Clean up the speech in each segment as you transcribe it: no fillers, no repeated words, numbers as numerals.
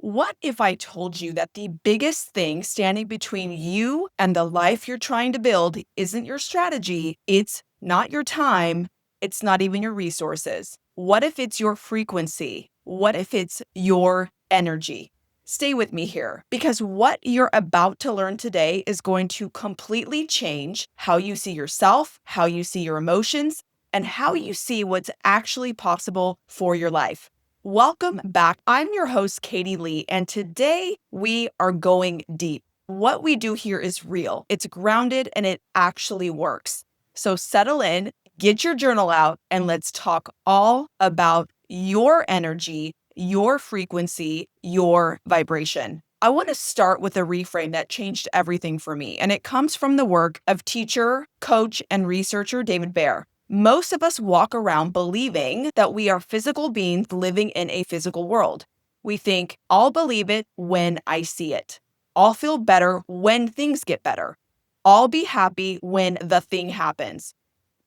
What if I told you that the biggest thing standing between you and the life you're trying to build isn't your strategy, it's not your time, it's not even your resources? What if it's your frequency? What if it's your energy? Stay with me here because what you're about to learn today is going to completely change how you see yourself, how you see your emotions, and how you see what's actually possible for your life. Welcome back. I'm your host, Katie Lee, and today we are going deep. What we do here is real, it's grounded, and it actually works. So settle in, get your journal out, and let's talk all about your energy, your frequency, your vibration. I want to start with a reframe that changed everything for me, and it comes from the work of teacher, coach, and researcher David Baer. Most of us walk around believing that we are physical beings living in a physical world. We think, I'll believe it when I see it. I'll feel better when things get better. I'll be happy when the thing happens.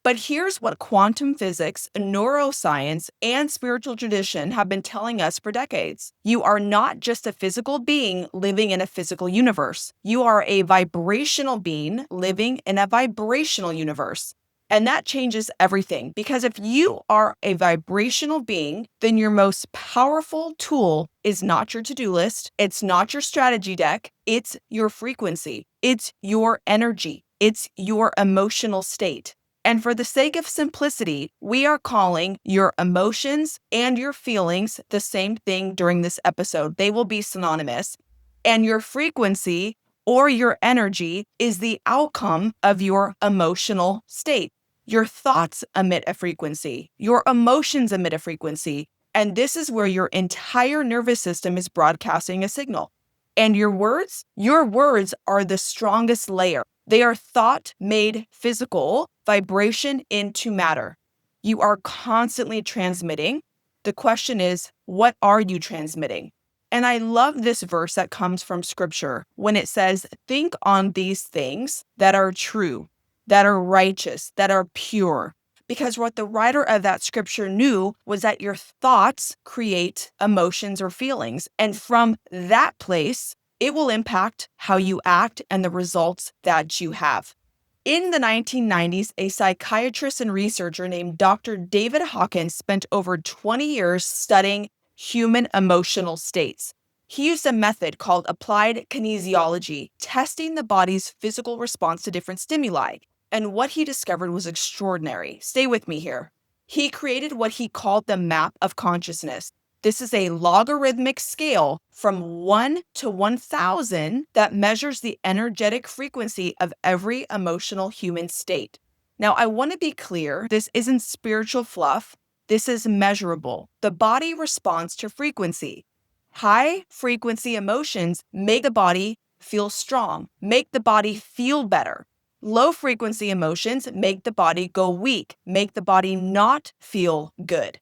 But here's what quantum physics, neuroscience, and spiritual tradition have been telling us for decades. You are not just a physical being living in a physical universe. You are a vibrational being living in a vibrational universe. And that changes everything because if you are a vibrational being, then your most powerful tool is not your to-do list. It's not your strategy deck. It's your frequency. It's your energy. It's your emotional state. And for the sake of simplicity, we are calling your emotions and your feelings the same thing during this episode. They will be synonymous. And your frequency or your energy is the outcome of your emotional state. Your thoughts emit a frequency. Your emotions emit a frequency. And this is where your entire nervous system is broadcasting a signal. And your words are the strongest layer. They are thought made physical, vibration into matter. You are constantly transmitting. The question is, what are you transmitting? And I love this verse that comes from scripture when it says, think on these things that are true, that are righteous, that are pure. Because what the writer of that scripture knew was that your thoughts create emotions or feelings. And from that place, it will impact how you act and the results that you have. In the 1990s, a psychiatrist and researcher named Dr. David Hawkins spent over 20 years studying human emotional states. He used a method called applied kinesiology, testing the body's physical response to different stimuli. And what he discovered was extraordinary. Stay with me here. He created what he called the map of consciousness. This is a logarithmic scale from 1 to 1,000 that measures the energetic frequency of every emotional human state. Now, I want to be clear, this isn't spiritual fluff. This is measurable. The body responds to frequency. High frequency emotions make the body feel strong, make the body feel better. Low frequency emotions make the body go weak, make the body not feel good.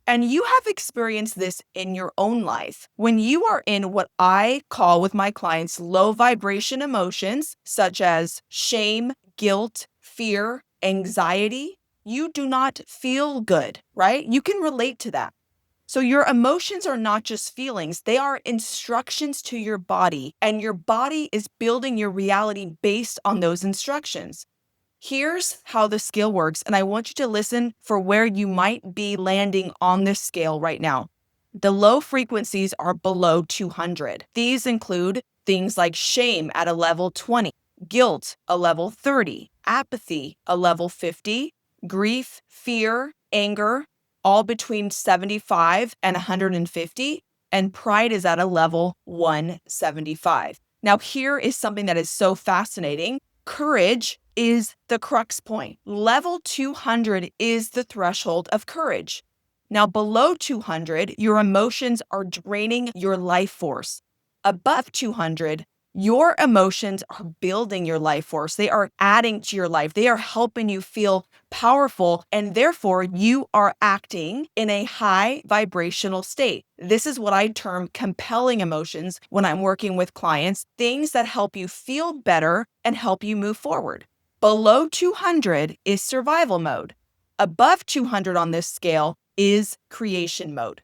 And you have experienced this in your own life. When you are in what I call with my clients low vibration emotions, such as shame, guilt, fear, anxiety, you do not feel good, right? You can relate to that. So your emotions are not just feelings, they are instructions to your body, and your body is building your reality based on those instructions. Here's how the scale works, and I want you to listen for where you might be landing on this scale right now. The low frequencies are below 200. These include things like shame at a level 20, guilt a level 30, apathy a level 50, grief, fear, anger, all between 75 and 150, and pride is at a level 175. Now, here is something that is so fascinating. Courage is the crux point. Level 200 is the threshold of courage. Now, below 200, your emotions are draining your life force. Above 200, your emotions are building your life force. They are adding to your life. They are helping you feel powerful, and therefore you are acting in a high vibrational state. This is what I term compelling emotions when I'm working with clients, things that help you feel better and help you move forward. Below 200 is survival mode. Above 200 on this scale is creation mode.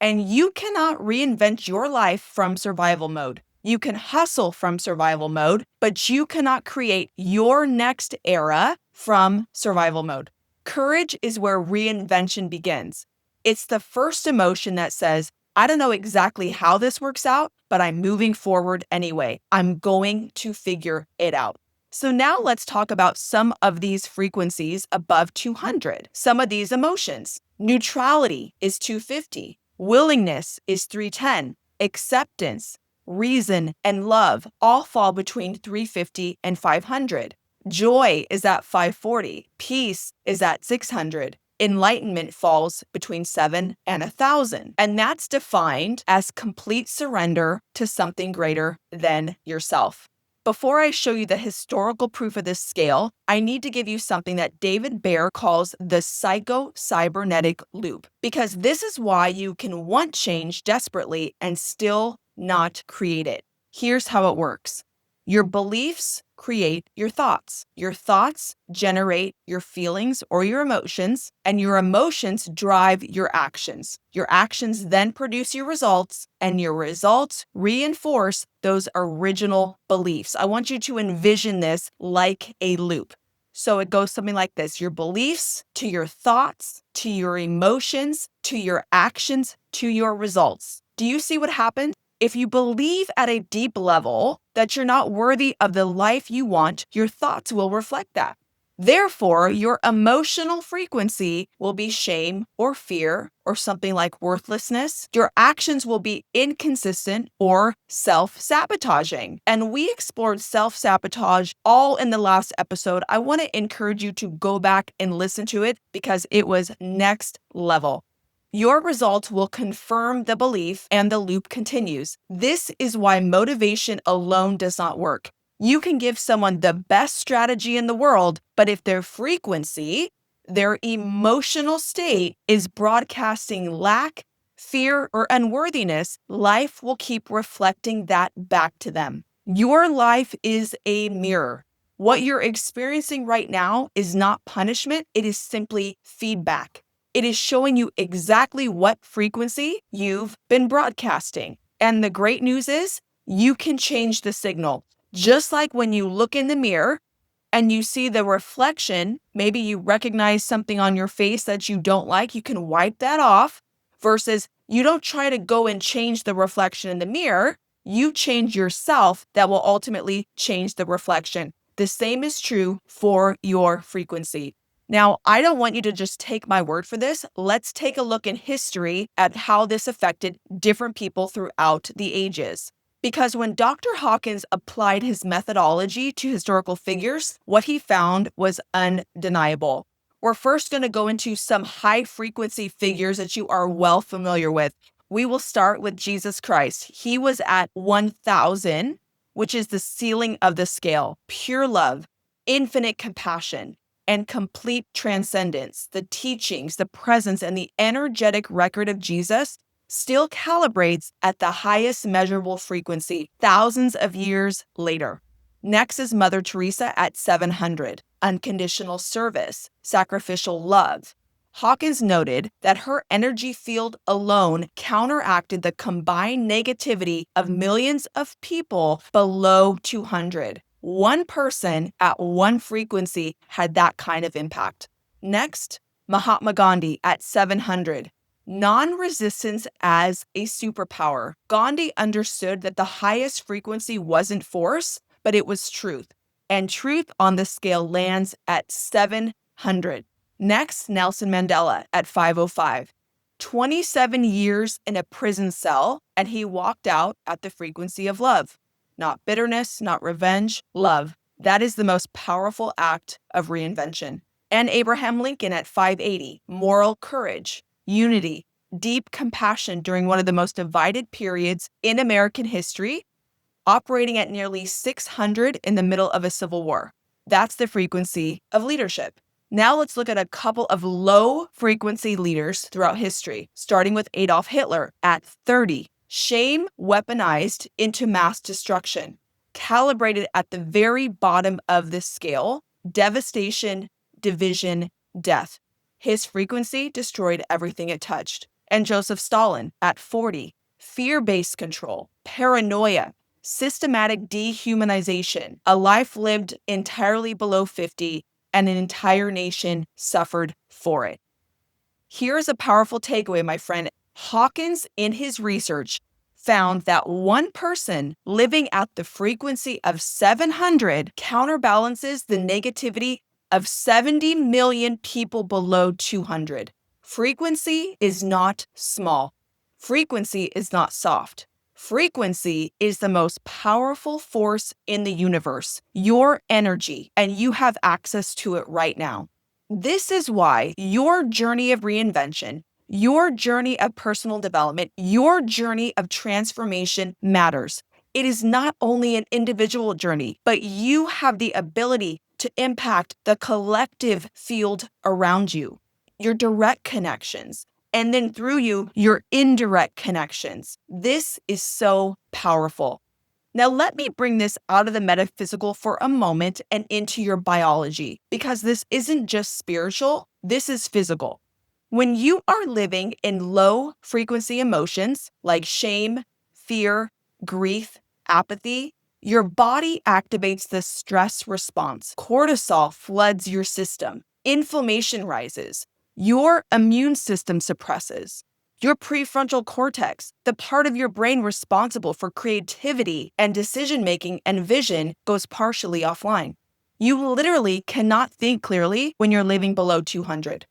And you cannot reinvent your life from survival mode. You can hustle from survival mode, but you cannot create your next era from survival mode. Courage is where reinvention begins. It's the first emotion that says, I don't know exactly how this works out, but I'm moving forward anyway. I'm going to figure it out. So now let's talk about some of these frequencies above 200. Some of these emotions. Neutrality is 250. Willingness is 310. Acceptance, reason, and love all fall between 350 and 500. Joy is at 540. Peace is at 600. Enlightenment falls between 7 and 1,000. And that's defined as complete surrender to something greater than yourself. Before I show you the historical proof of this scale, I need to give you something that David Baer calls the psycho-cybernetic loop, because this is why you can want change desperately and still not create it. Here's how it works. Your beliefs create your thoughts. Your thoughts generate your feelings or your emotions, and your emotions drive your actions. Your actions then produce your results, and your results reinforce those original beliefs. I want you to envision this like a loop. So it goes something like this: your beliefs to your thoughts, to your emotions, to your actions, to your results. Do you see what happens? If you believe at a deep level that you're not worthy of the life you want, your thoughts will reflect that. Therefore, your emotional frequency will be shame or fear or something like worthlessness. Your actions will be inconsistent or self-sabotaging. And we explored self-sabotage all in the last episode. I want to encourage you to go back and listen to it because it was next level. Your results will confirm the belief and the loop continues. This is why motivation alone does not work. You can give someone the best strategy in the world, but if their frequency, their emotional state is broadcasting lack, fear, or unworthiness, life will keep reflecting that back to them. Your life is a mirror. What you're experiencing right now is not punishment, it is simply feedback. It is showing you exactly what frequency you've been broadcasting. And the great news is you can change the signal. Just like when you look in the mirror and you see the reflection, maybe you recognize something on your face that you don't like, you can wipe that off, versus you don't try to go and change the reflection in the mirror. You change yourself, that will ultimately change the reflection. The same is true for your frequency. Now, I don't want you to just take my word for this. Let's take a look in history at how this affected different people throughout the ages. Because when Dr. Hawkins applied his methodology to historical figures, what he found was undeniable. We're first going to go into some high frequency figures that you are well familiar with. We will start with Jesus Christ. He was at 1,000, which is the ceiling of the scale. Pure love, infinite compassion, and complete transcendence. The teachings, the presence, and the energetic record of Jesus still calibrates at the highest measurable frequency thousands of years later. Next is Mother Teresa at 700, unconditional service, sacrificial love. Hawkins noted that her energy field alone counteracted the combined negativity of millions of people below 200. One person at one frequency had that kind of impact. Next, Mahatma Gandhi at 700. Non-resistance as a superpower. Gandhi understood that the highest frequency wasn't force, but it was truth. And truth on the scale lands at 700. Next, Nelson Mandela at 505. 27 years in a prison cell, and he walked out at the frequency of love. Not bitterness, not revenge, love. That is the most powerful act of reinvention. And Abraham Lincoln at 580, moral courage, unity, deep compassion during one of the most divided periods in American history, operating at nearly 600 in the middle of a civil war. That's the frequency of leadership. Now let's look at a couple of low frequency leaders throughout history, starting with Adolf Hitler at 30. Shame weaponized into mass destruction, calibrated at the very bottom of the scale, devastation, division, death. His frequency destroyed everything it touched. and Joseph Stalin at 40. Fear-based control, paranoia, systematic dehumanization, a life lived entirely below 50, and an entire nation suffered for it. Here's a powerful takeaway, my friend. Hawkins, in his research, found that one person living at the frequency of 700 counterbalances the negativity of 70 million people below 200. Frequency is not small. Frequency is not soft. Frequency is the most powerful force in the universe, your energy, and you have access to it right now. This is why your journey of reinvention, your journey of personal development, your journey of transformation matters. It is not only an individual journey, but you have the ability to impact the collective field around you, your direct connections, and then through you, your indirect connections. This is so powerful. Now, let me bring this out of the metaphysical for a moment and into your biology, because this isn't just spiritual, this is physical. When you are living in low frequency emotions like shame, fear, grief, apathy, your body activates the stress response. Cortisol floods your system. Inflammation rises. Your immune system suppresses. Your prefrontal cortex, the part of your brain responsible for creativity and decision-making and vision, goes partially offline. You literally cannot think clearly when you're living below 200.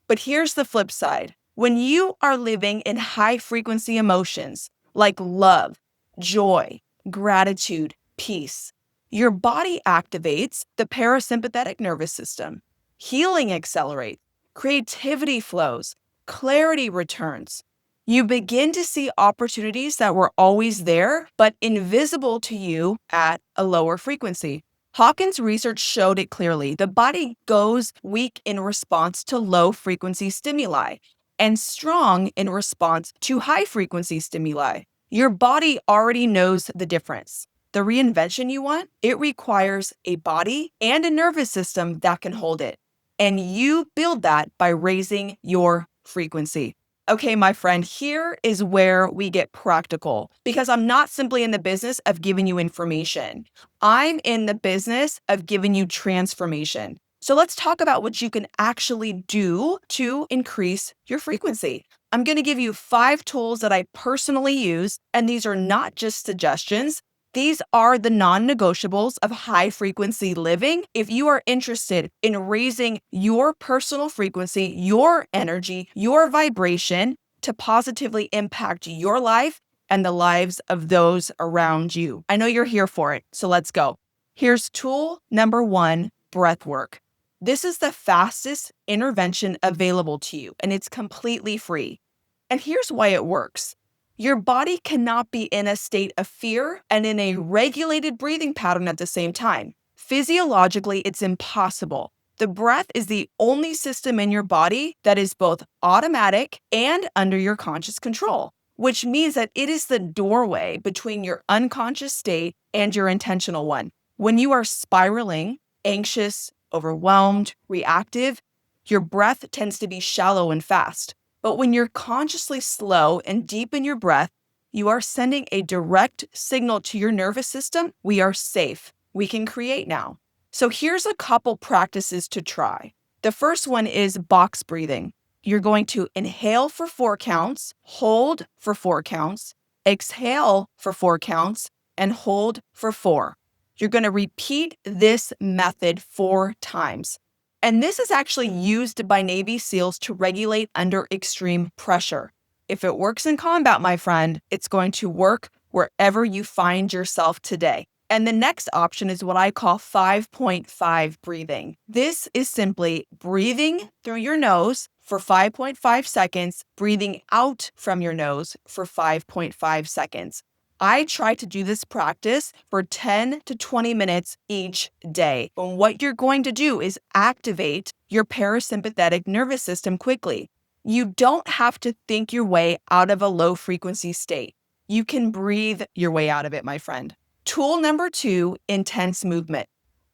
But here's the flip side. When you are living in high-frequency emotions like love, joy, gratitude, peace, your body activates the parasympathetic nervous system. Healing accelerates, creativity flows, clarity returns. You begin to see opportunities that were always there, but invisible to you at a lower frequency. Hawkins' research showed it clearly. The body goes weak in response to low frequency stimuli and strong in response to high frequency stimuli. Your body already knows the difference. The reinvention you want, it requires a body and a nervous system that can hold it. And you build that by raising your frequency. Okay, my friend, here is where we get practical, because I'm not simply in the business of giving you information. I'm in the business of giving you transformation. So let's talk about what you can actually do to increase your frequency. I'm going to give you 5 tools that I personally use, and these are not just suggestions. These are the non-negotiables of high frequency living. If you are interested in raising your personal frequency, your energy, your vibration to positively impact your life and the lives of those around you. I know you're here for it, so let's go. Here's tool number 1, breathwork. This is the fastest intervention available to you, and it's completely free. And here's why it works. Your body cannot be in a state of fear and in a regulated breathing pattern at the same time. Physiologically, it's impossible. The breath is the only system in your body that is both automatic and under your conscious control, which means that it is the doorway between your unconscious state and your intentional one. When you are spiraling, anxious, overwhelmed, reactive, your breath tends to be shallow and fast. But when you're consciously slow and deep in your breath, you are sending a direct signal to your nervous system. We are safe. We can create now. So here's a couple practices to try. The first one is box breathing. You're going to inhale for 4 counts, hold for 4 counts, exhale for 4 counts, and hold for 4. You're going to repeat this method 4 times. And this is actually used by Navy SEALs to regulate under extreme pressure. If it works in combat, my friend, it's going to work wherever you find yourself today. And the next option is what I call 5.5 breathing. This is simply breathing through your nose for 5.5 seconds, breathing out from your nose for 5.5 seconds. I try to do this practice for 10 to 20 minutes each day. And what you're going to do is activate your parasympathetic nervous system quickly. You don't have to think your way out of a low frequency state. You can breathe your way out of it, my friend. Tool number 2, intense movement.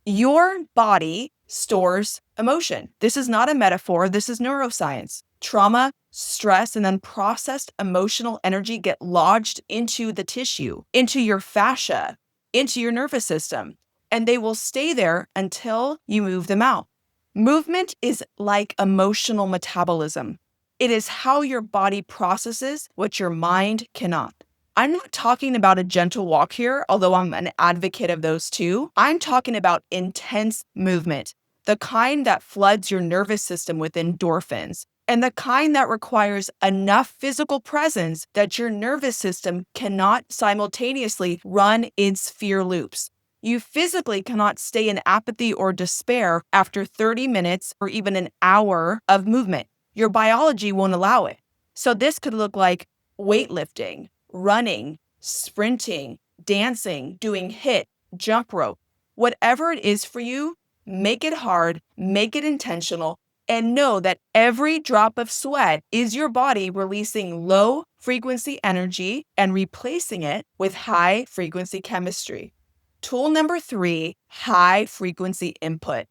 Your body stores emotion. This is not a metaphor. This is neuroscience. Trauma, stress, and unprocessed emotional energy get lodged into the tissue, into your fascia, into your nervous system, and they will stay there until you move them out. Movement is like emotional metabolism. It is how your body processes what your mind cannot. I'm not talking about a gentle walk here, although I'm an advocate of those too. I'm talking about intense movement, the kind that floods your nervous system with endorphins, and the kind that requires enough physical presence that your nervous system cannot simultaneously run its fear loops. You physically cannot stay in apathy or despair after 30 minutes or even an hour of movement. Your biology won't allow it. So this could look like weightlifting, running, sprinting, dancing, doing HIIT, jump rope. Whatever it is for you, make it hard, make it intentional, and know that every drop of sweat is your body releasing low frequency energy and replacing it with high frequency chemistry. Tool number 3, high frequency input.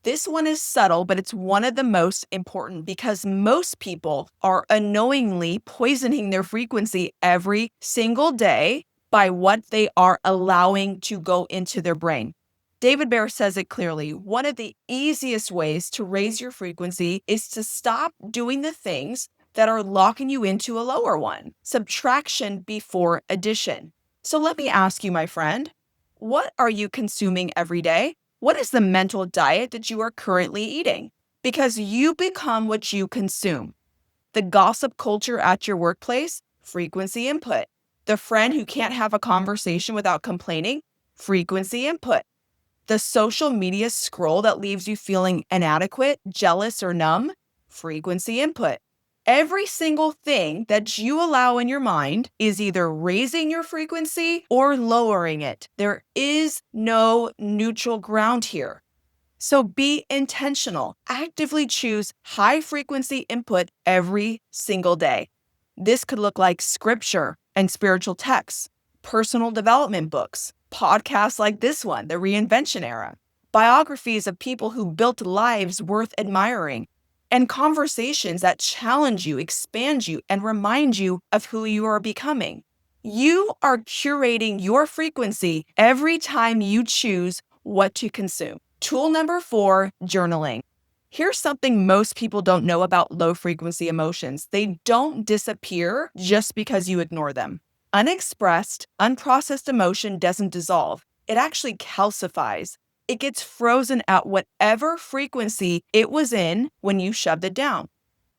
This one is subtle, but it's one of the most important because most people are unknowingly poisoning their frequency every single day by what they are allowing to go into their brain. David Bear says it clearly. One of the easiest ways to raise your frequency is to stop doing the things that are locking you into a lower one. Subtraction before addition. So let me ask you, my friend, what are you consuming every day? What is the mental diet that you are currently eating? Because you become what you consume. The gossip culture at your workplace, frequency input. The friend who can't have a conversation without complaining, frequency input. The social media scroll that leaves you feeling inadequate, jealous, or numb, frequency input. Every single thing that you allow in your mind is either raising your frequency or lowering it. There is no neutral ground here. So be intentional. Actively choose high frequency input every single day. This could look like scripture and spiritual texts, personal development books, podcasts like this one, The Reinvention Era, biographies of people who built lives worth admiring, and conversations that challenge you, expand you, and remind you of who you are becoming. You are curating your frequency every time you choose what to consume. Tool number 4, journaling. Here's something most people don't know about low frequency emotions. They don't disappear just because you ignore them. Unexpressed, unprocessed emotion doesn't dissolve. It actually calcifies. It gets frozen at whatever frequency it was in when you shoved it down.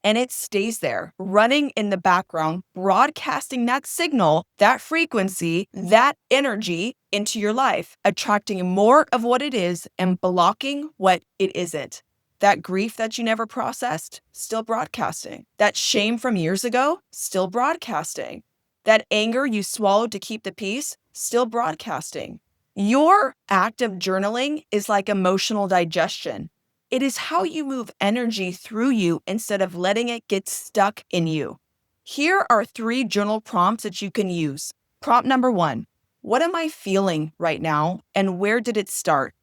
And it stays there, running in the background, broadcasting that signal, that frequency, that energy into your life, attracting more of what it is and blocking what it isn't. That grief that you never processed, still broadcasting. That shame from years ago, still broadcasting. That anger you swallowed to keep the peace, still broadcasting. Your act of journaling is like emotional digestion. It is how you move energy through you instead of letting it get stuck in you. Here are 3 journal prompts that you can use. Prompt number 1, what am I feeling right now and where did it start?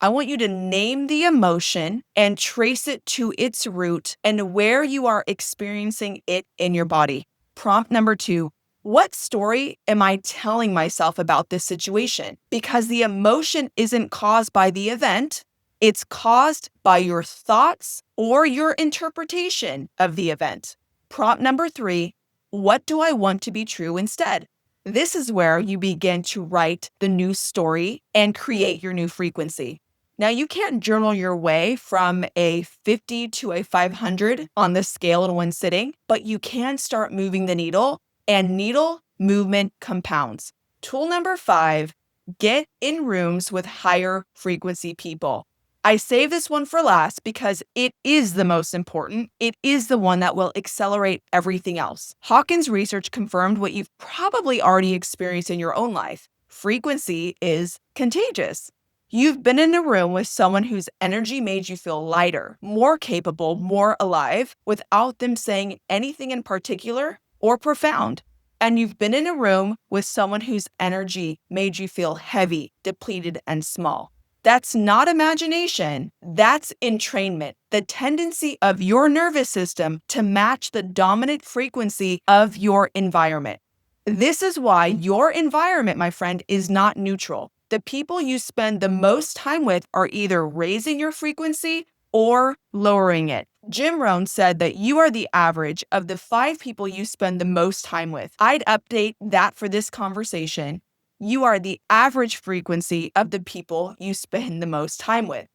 I want you to name the emotion and trace it to its root and where you are experiencing it in your body. Prompt number 2, what story am I telling myself about this situation? Because the emotion isn't caused by the event. It's caused by your thoughts or your interpretation of the event. Prompt number 3, what do I want to be true instead? This is where you begin to write the new story and create your new frequency. Now, you can't journal your way from a 50 to a 500 on the scale in one sitting, but you can start moving the needle, and needle movement compounds. Tool number 5, get in rooms with higher frequency people. I save this one for last because it is the most important. It is the one that will accelerate everything else. Hawkins' research confirmed what you've probably already experienced in your own life. Frequency is contagious. You've been in a room with someone whose energy made you feel lighter, more capable, more alive, without them saying anything in particular or profound. And you've been in a room with someone whose energy made you feel heavy, depleted, and small. That's not imagination. That's entrainment, the tendency of your nervous system to match the dominant frequency of your environment. This is why your environment, my friend, is not neutral. The people you spend the most time with are either raising your frequency or lowering it. Jim Rohn said that you are the average of the 5 people you spend the most time with. I'd update that for this conversation. You are the average frequency of the people you spend the most time with.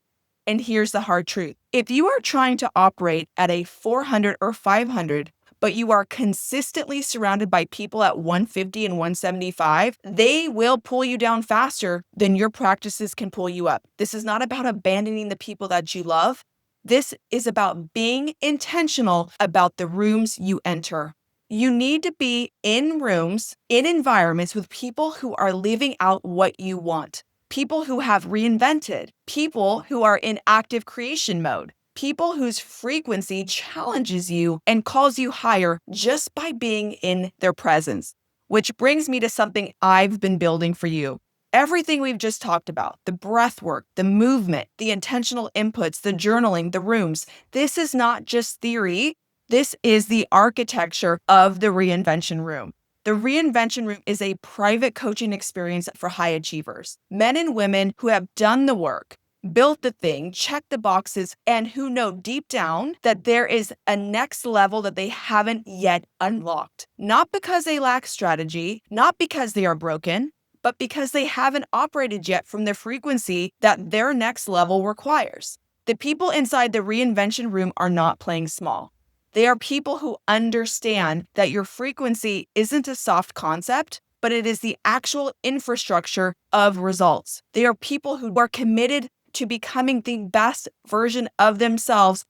And here's the hard truth. If you are trying to operate at a 400 or 500, but you are consistently surrounded by people at 150 and 175, they will pull you down faster than your practices can pull you up. This is not about abandoning the people that you love. This is about being intentional about the rooms you enter. You need to be in rooms, in environments with people who are living out what you want. People who have reinvented, people who are in active creation mode, people whose frequency challenges you and calls you higher just by being in their presence. Which brings me to something I've been building for you. Everything we've just talked about, the breath work, the movement, the intentional inputs, the journaling, the rooms, this is not just theory. This is the architecture of the reinvention room. The Reinvention Room is a private coaching experience for high achievers, men and women who have done the work, built the thing, checked the boxes, and who know deep down that there is a next level that they haven't yet unlocked. Not because they lack strategy, not because they are broken, but because they haven't operated yet from the frequency that their next level requires. The people inside the Reinvention Room are not playing small. They are people who understand that your frequency isn't a soft concept, but it is the actual infrastructure of results. They are people who are committed to becoming the best version of themselves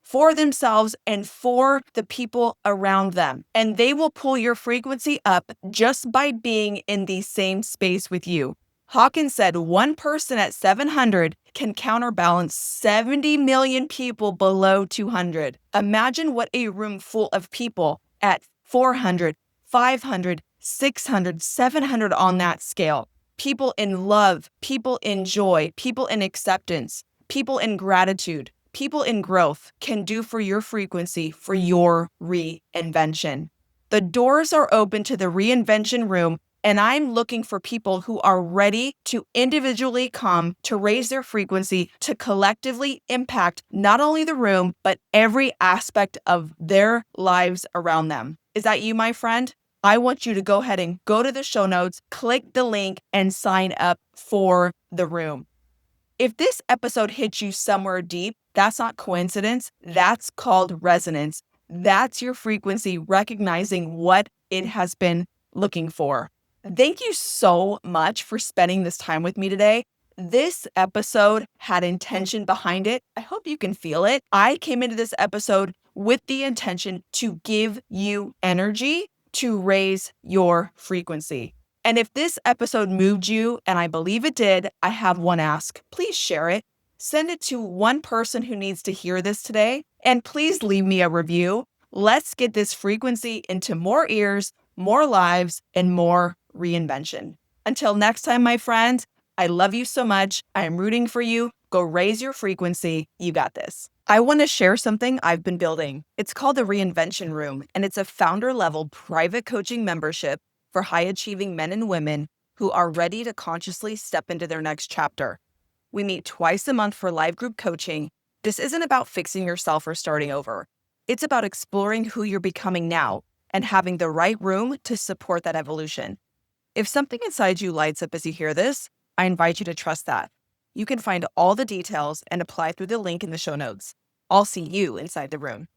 and for the people around them. And they will pull your frequency up just by being in the same space with you. Hawkins said one person at 700 can counterbalance 70 million people below 200. Imagine what a room full of people at 400, 500, 600, 700 on that scale. People in love, people in joy, people in acceptance, people in gratitude, people in growth can do for your frequency, for your reinvention. The doors are open to the Reinvention Room, and I'm looking for people who are ready to individually come to raise their frequency to collectively impact not only the room, but every aspect of their lives around them. Is that you, my friend? I want you to go ahead and go to the show notes, click the link, and sign up for the room. If this episode hits you somewhere deep, that's not coincidence. That's called resonance. That's your frequency recognizing what it has been looking for. Thank you so much for spending this time with me today. This episode had intention behind it. I hope you can feel it. I came into this episode with the intention to give you energy to raise your frequency. And if this episode moved you, and I believe it did, I have one ask. Please share it. Send it to one person who needs to hear this today. And please leave me a review. Let's get this frequency into more ears, more lives, and more reinvention. Until next time, my friends, I love you so much. I am rooting for you. Go raise your frequency. You got this. I want to share something I've been building. It's called the Reinvention Room, and it's a founder-level private coaching membership for high-achieving men and women who are ready to consciously step into their next chapter. We meet twice a month for live group coaching. This isn't about fixing yourself or starting over. It's about exploring who you're becoming now and having the right room to support that evolution. If something inside you lights up as you hear this, I invite you to trust that. You can find all the details and apply through the link in the show notes. I'll see you inside the room.